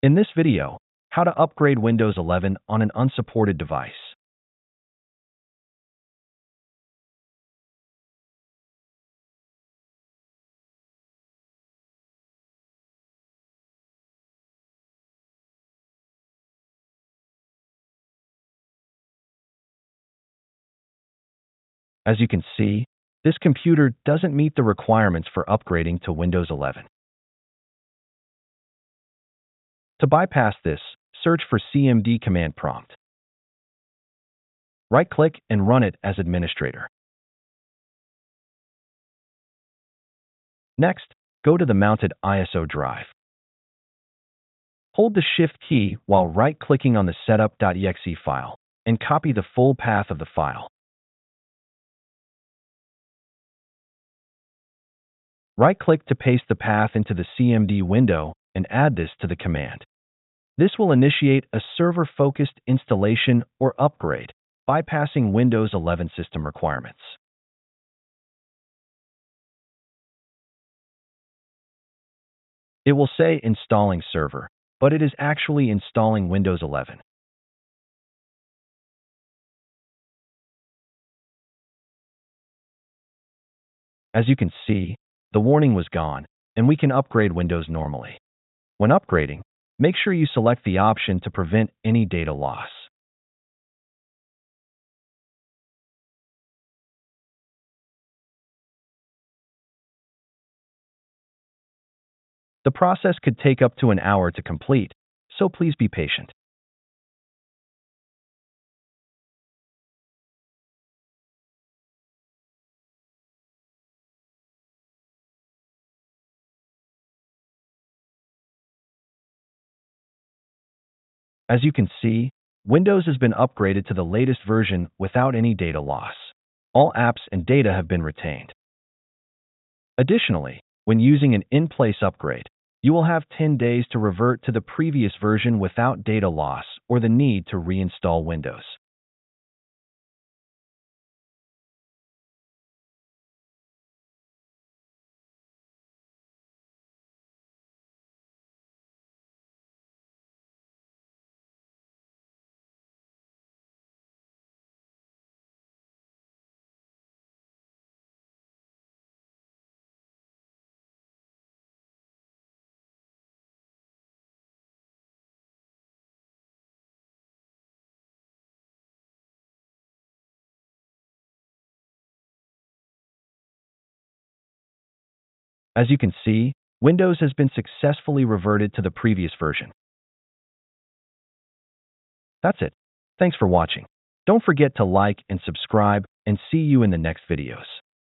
In this video, how to upgrade Windows 11 on an unsupported device. As you can see, this computer doesn't meet the requirements for upgrading to Windows 11. To bypass this, search for CMD command prompt. Right-click and run it as administrator. Next, go to the mounted ISO drive. Hold the Shift key while right-clicking on the setup.exe file and copy the full path of the file. Right-click to paste the path into the CMD window and add this to the command. This will initiate a server-focused installation or upgrade, bypassing Windows 11 system requirements. It will say installing server, but it is actually installing Windows 11. As you can see, the warning was gone, and we can upgrade Windows normally. When upgrading, make sure you select the option to prevent any data loss. The process could take up to an hour to complete, so please be patient. As you can see, Windows has been upgraded to the latest version without any data loss. All apps and data have been retained. Additionally, when using an in-place upgrade, you will have 10 days to revert to the previous version without data loss or the need to reinstall Windows. As you can see, Windows has been successfully reverted to the previous version. That's it. Thanks for watching. Don't forget to like and subscribe, and see you in the next videos.